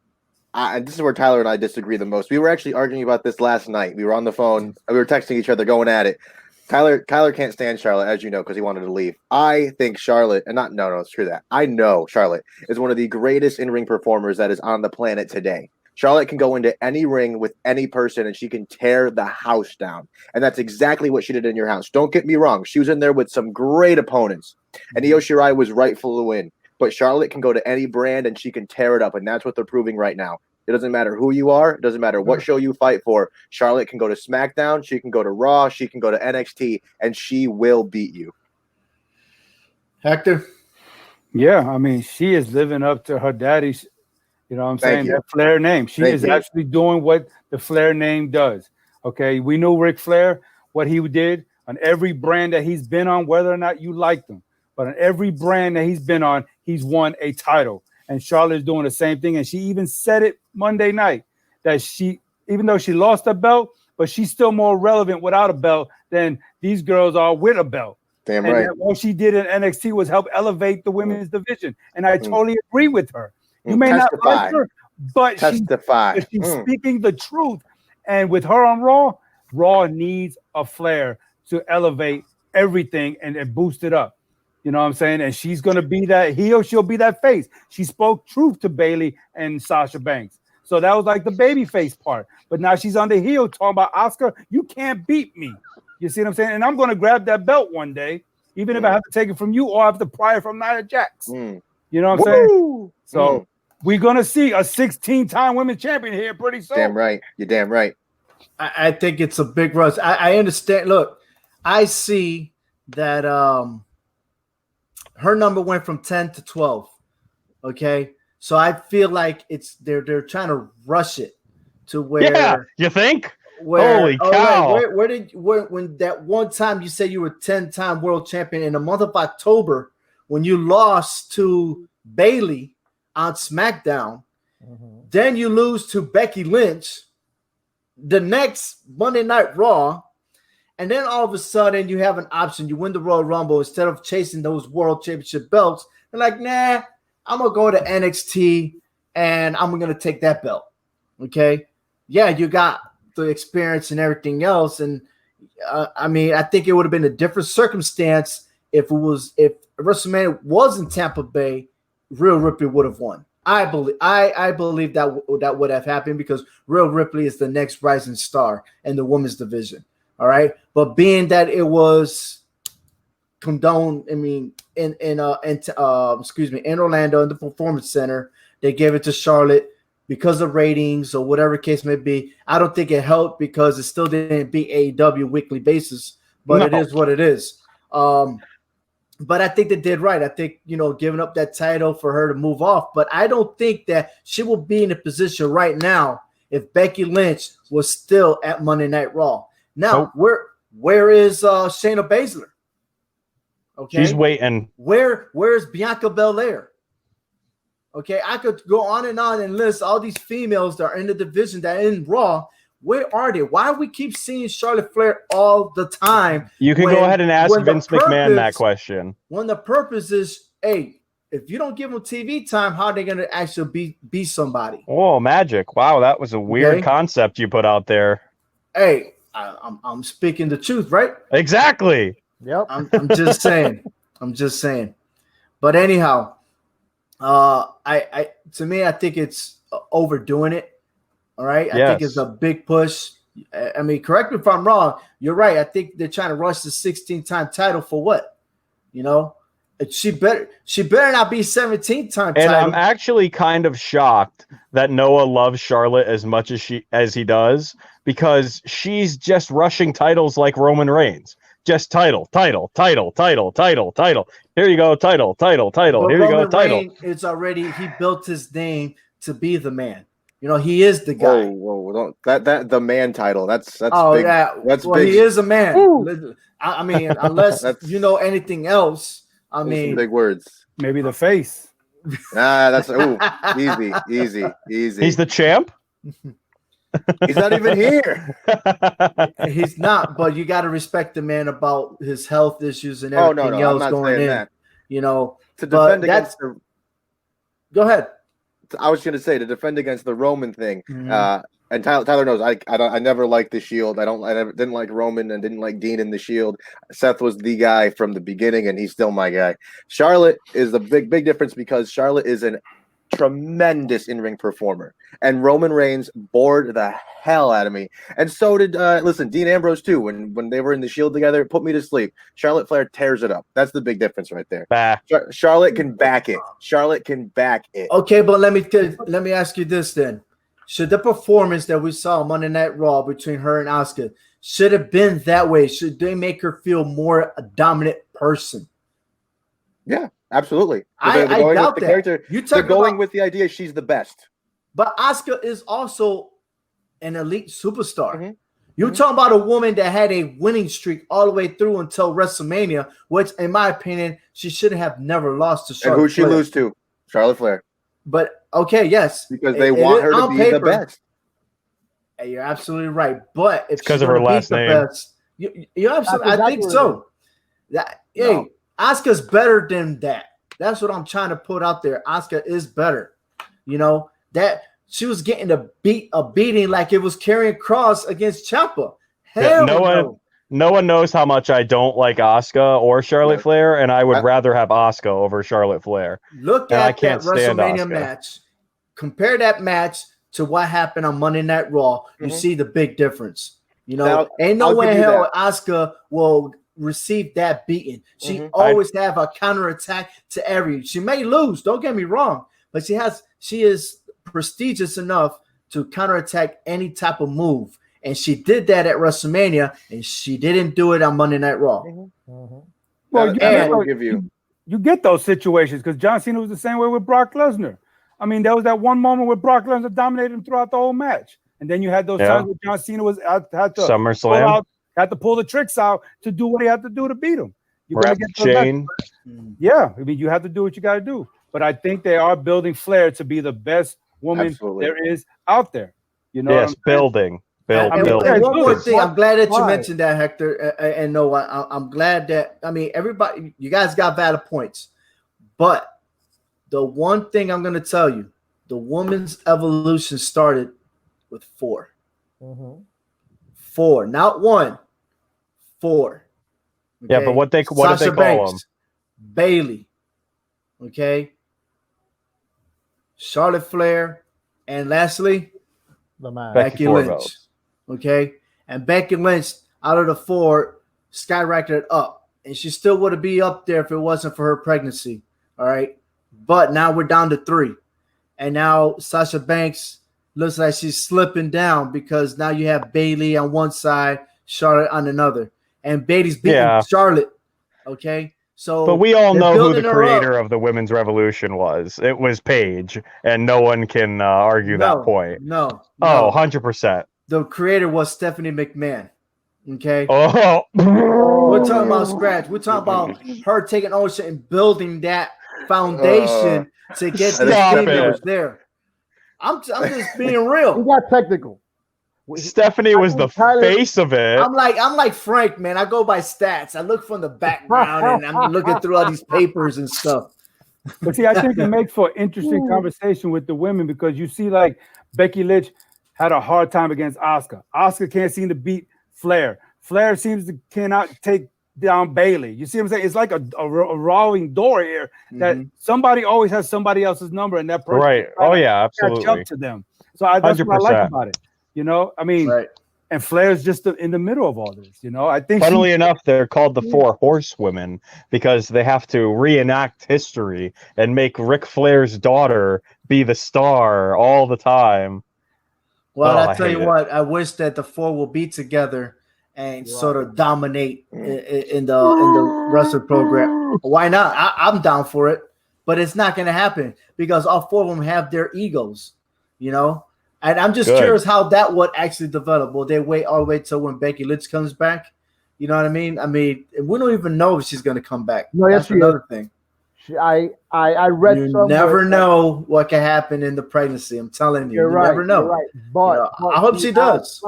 This is where Tyler and I disagree the most. We were actually arguing about this last night. We were on the phone. We were texting each other, going at it. Kyler can't stand Charlotte, as you know, because he wanted to leave. I think Charlotte, it's true that. I know Charlotte is one of the greatest in-ring performers that is on the planet today. Charlotte can go into any ring with any person and she can tear the house down. And that's exactly what she did in your house. Don't get me wrong. She was in there with some great opponents. And Io Shirai was rightful to win. But Charlotte can go to any brand and she can tear it up. And that's what they're proving right now. It doesn't matter who you are. It doesn't matter what show you fight for. Charlotte can go to SmackDown. She can go to Raw. She can go to NXT. And she will beat you. Hector? Yeah, I mean, she is living up to her daddy's, you know what I'm saying, that Flair name. She is actually doing what the Flair name does. Okay, we knew Ric Flair, what he did on every brand that he's been on, whether or not you liked him. But on every brand that he's been on, he's won a title. And Charlotte is doing the same thing. And she even said it Monday night that even though she lost a belt, but she's still more relevant without a belt than these girls are with a belt. Damn right. And what she did in NXT was help elevate the women's division. And I totally agree with her. You may not like her, but she's speaking the truth. And with her on Raw needs a Flair to elevate everything and boost it up. You know what I'm saying? And she's going to be that heel. She'll be that face. She spoke truth to Bayley and Sasha Banks. So that was like the baby face part. But now she's on the heel talking about Oscar. You can't beat me. You see what I'm saying? And I'm going to grab that belt one day, even if I have to take it from you or I have to pry it from Nia Jax. You know what I'm saying? So we're going to see a 16-time women's champion here pretty soon. Damn right. You're damn right. I think it's a big rush. I understand. Look, I see that her number went from 10 to 12. Okay. So I feel like they're trying to rush it to where. Yeah, you think? Holy cow. When that one time you said you were 10-time world champion in the month of October, when you lost to Bayley on SmackDown, then you lose to Becky Lynch the next Monday Night Raw, and then all of a sudden you have an option. You win the Royal Rumble instead of chasing those world championship belts. They're like, nah, I'm going to go to NXT and I'm going to take that belt. Okay. Yeah, you got the experience and everything else. And I mean, I think it would have been a different circumstance if WrestleMania was in Tampa Bay, Rhea Ripley would have won. I believe that would have happened because Rhea Ripley is the next rising star in the women's division. All right. But being that it was condoned, I mean, in Orlando in the Performance Center, they gave it to Charlotte because of ratings or whatever case may be. I don't think it helped because it still didn't beat AEW weekly basis, but it is what it is. But I think they did right. I think, giving up that title for her to move off. But I don't think that she will be in a position right now if Becky Lynch was still at Monday Night Raw. Now, where is Shayna Baszler? Okay, she's waiting. Where is Bianca Belair? Okay, I could go on and list all these females that are in the division that are in Raw. Where are they? Why do we keep seeing Charlotte Flair all the time? You can go ahead and ask Vince McMahon that question. When the purpose is, hey, if you don't give them TV time, how are they going to actually be somebody? Oh, magic. Wow, that was a weird concept you put out there. Hey, I'm speaking the truth, right? Exactly. Yep. I'm just saying. I'm just saying. But anyhow, I think it's overdoing it. All right. I think it's a big push. I mean, correct me if I'm wrong. You're right. I think they're trying to rush the 16-time title for what? She better not be 17-time title. And I'm actually kind of shocked that Noah loves Charlotte as much as he does, because she's just rushing titles like Roman Reigns. Just title. Here you go, title. Here you go, title. It's already, he built his name to be the man. He is the guy. Whoa, don't that the man title. That's big. Yeah. That's big. He is a man. Woo. I mean, unless anything else. I mean, big words. Maybe the face. That's easy. He's the champ. He's not even here. He's not, but you got to respect the man about his health issues and everything else going in. That. To defend against Go ahead. I was going to say, to defend against the Roman thing, And Tyler knows I never liked the Shield. Didn't like Roman and didn't like Dean in the Shield. Seth was the guy from the beginning, and he's still my guy. Charlotte is the big difference because Charlotte is an tremendous in-ring performer, and Roman Reigns bored the hell out of me, and so did Dean Ambrose too. When they were in the Shield together, it put me to sleep. Charlotte Flair tears it up. That's the big difference right there. Charlotte can back it. Charlotte can back it. Okay, but let me ask you this then: should the performance that we saw Monday Night Raw between her and Asuka should have been that way? Should they make her feel more a dominant person? Yeah. Absolutely. I doubt that. Character. They're going with the idea she's the best. But Asuka is also an elite superstar. Mm-hmm. You're talking about a woman that had a winning streak all the way through until WrestleMania, which, in my opinion, she should have never lost to Charlotte. And who'd she lose to? Charlotte Flair. But, okay, yes. Because they want her to be the best. You're absolutely right. But if because of her last name. You're absolutely, I think so. Asuka's better than that. That's what I'm trying to put out there. Asuka is better. You know, that she was getting a beating like it was Karrion Kross against Ciampa. No one knows how much I don't like Asuka or Charlotte Flair, and I would rather have Asuka over Charlotte Flair. Look at that WrestleMania match. Compare that match to what happened on Monday Night Raw. You see the big difference. You know, ain't no way in hell Asuka will receive that beating. She always have a counterattack to every. She may lose, don't get me wrong, but she is prestigious enough to counterattack any type of move. And she did that at WrestleMania, and she didn't do it on Monday Night Raw. Well, you get those situations because John Cena was the same way with Brock Lesnar. I mean, there was that one moment where Brock Lesnar dominated him throughout the whole match. And then you had those times where John Cena had to SummerSlam. Had to pull the tricks out to do what he had to do to beat him. Shane. Yeah, I mean, you have to do what you got to do. But I think they are building Flair to be the best woman there is out there. You know, building. One more thing, I'm glad that you mentioned that, Hector. And Noah, I'm glad that everybody, you guys got valid points. But the one thing I'm going to tell you, the woman's evolution started with 4. 4, not 1. 4. Okay? Yeah, but what did they call them? Bailey. Okay. Charlotte Flair, and lastly, Becky Lynch. Okay. And Becky Lynch, out of the 4, skyrocketed up. And she still would be up there if it wasn't for her pregnancy. All right. But now we're down to 3. And now Sasha Banks looks like she's slipping down because now you have Bailey on one side, Charlotte on another. And Bailey's beating Charlotte. Okay. So, but we all know who the creator of the women's revolution was. It was Paige, and no one can argue that point. No. 100%. The creator was Stephanie McMahon. Okay. Oh, we're talking about scratch. We're talking about her taking ownership and building that foundation to get the team that was there. I'm just being real. We got technical. Stephanie was the face of it. I'm like Frank, man. I go by stats. I look from the background and I'm looking through all these papers and stuff. But see, I think it makes for interesting conversation with the women because you see, like Becky Lynch had a hard time against Asuka. Asuka can't seem to beat Flair. Flair cannot take down Bailey. You see what I'm saying? It's like a rolling door here that somebody always has somebody else's number, and that person absolutely catch up to them. So that's 100%. What I like about it. You know, I mean, and Flair's just in the middle of all this. You know, I think. Funnily enough, they're called the 4 Horsewomen because they have to reenact history and make Ric Flair's daughter be the star all the time. Well, I tell you what, I wish that the 4 will be together and sort of dominate in the wrestling program. Why not? I'm down for it, but it's not going to happen because all 4 of them have their egos, you know. And I'm just curious how that would actually develop. Will they wait all the way till when Becky Lynch comes back? You know what I mean? I mean, we don't even know if she's going to come back. No, that's another thing. I read. You never know what can happen in the pregnancy. I'm telling you, you never know. You're right. But I hope she does.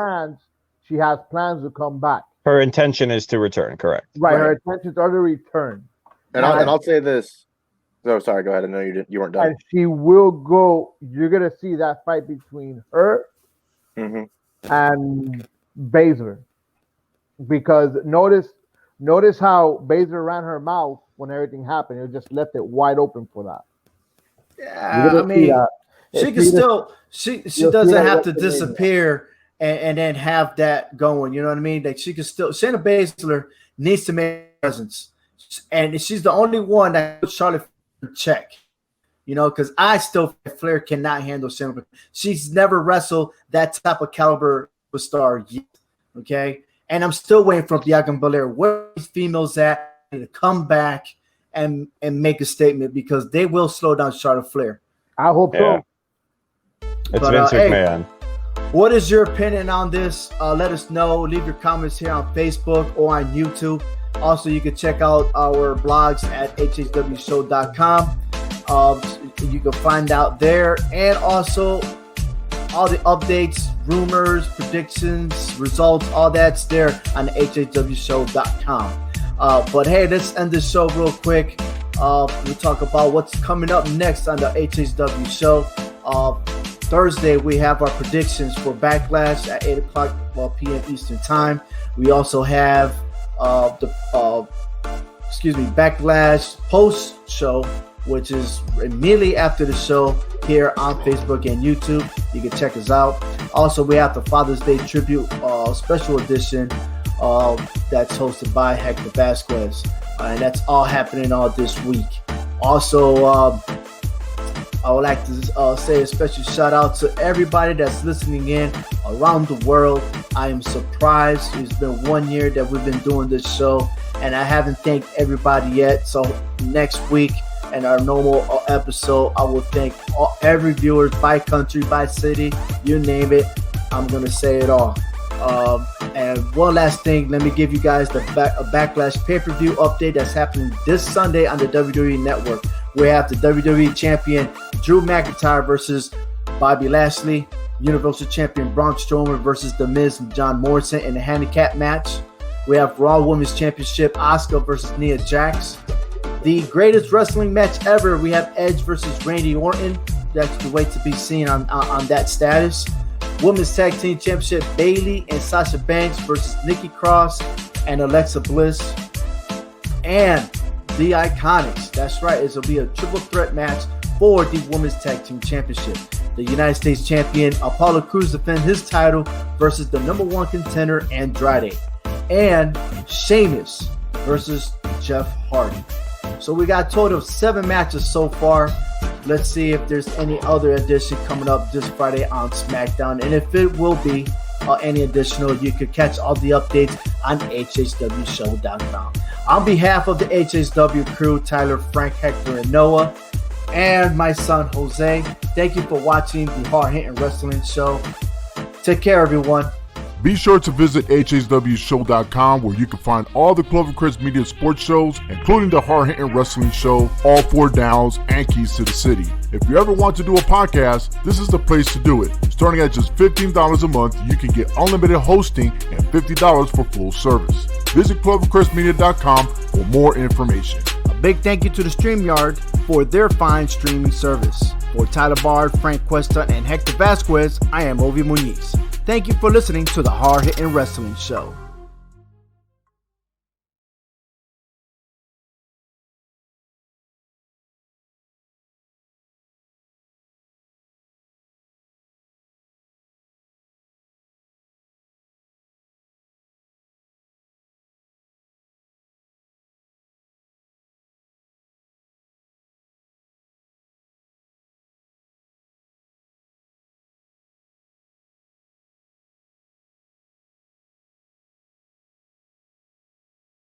She has plans to come back. Her intention is to return. Correct. Right. Her intention is to return. And I'll say this. Oh, sorry. Go ahead. I know you weren't done. And she will go. You're gonna see that fight between her and Baszler, because notice how Baszler ran her mouth when everything happened. It just left it wide open for that. Yeah, I mean, she can still she doesn't have to disappear and then have that going. You know what I mean? Like she can still. Shayna Baszler needs to make a presence, and she's the only one that puts Charlotte in check. You know, because I still Flair cannot handle Shayna. She's never wrestled that type of caliber star yet. Okay, and I'm still waiting for Bianca Belair. Where these females at to come back and make a statement, because they will slow down Charlotte Flair. I hope so. It's Vince McMahon. What is your opinion on this? Let us know. Leave your comments here on Facebook or on YouTube. Also, you can check out our blogs at hhwshow.com. You can find out there, and also all the updates, rumors, predictions, results, all that's there on hhwshow.com. But hey, let's end this show real quick. We'll talk about what's coming up next on the HHW show. Thursday, we have our predictions for Backlash at 8 o'clock p.m. Eastern Time. We also have Backlash post-show, which is immediately after the show here on Facebook and YouTube. You can check us out. Also, we have the Father's Day tribute special edition that's hosted by Hector Vasquez. And that's all happening all this week. Also, I would like to say a special shout out to everybody that's listening in around the world. I am surprised. It's been 1 year that we've been doing this show, and I haven't thanked everybody yet. So next week in our normal episode, I will thank every viewer by country, by city, you name it. I'm going to say it all. And one last thing, let me give you guys the Backlash pay-per-view update that's happening this Sunday on the WWE Network. We have the WWE Champion Drew McIntyre versus Bobby Lashley, Universal Champion Braun Strowman versus The Miz and John Morrison in a handicap match. We have Raw Women's Championship Asuka versus Nia Jax. The greatest wrestling match ever, we have Edge versus Randy Orton. That's the way to be seen on that status. Women's Tag Team Championship, Bayley and Sasha Banks versus Nikki Cross and Alexa Bliss. And the Iconics. That's right. It will be a triple threat match for the Women's Tag Team Championship. The United States Champion Apollo Crews defend his title versus the number one contender Andrade. And Sheamus versus Jeff Hardy. So we got a total of 7 matches so far. Let's see if there's any other addition coming up this Friday on SmackDown. And if it will be any additional, you could catch all the updates on hhwshow.com. On behalf of the HHW crew, Tyler, Frank, Hector, and Noah, and my son, Jose, thank you for watching the Hard Hittin' Wrestling Show. Take care, everyone. Be sure to visit hhwshow.com, where you can find all the Clovercrest Media sports shows, including the Hard Hittin' Wrestling Show, All Four Downs, and Keys to the City. If you ever want to do a podcast, this is the place to do it. Starting at just $15 a month, you can get unlimited hosting and $50 for full service. Visit clovercrestmedia.com for more information. A big thank you to the StreamYard for their fine streaming service. For Tyler Bard, Frank Cuesta, and Hector Vasquez, I am Ovi Muniz. Thank you for listening to the Hard Hittin' Wrestling Show.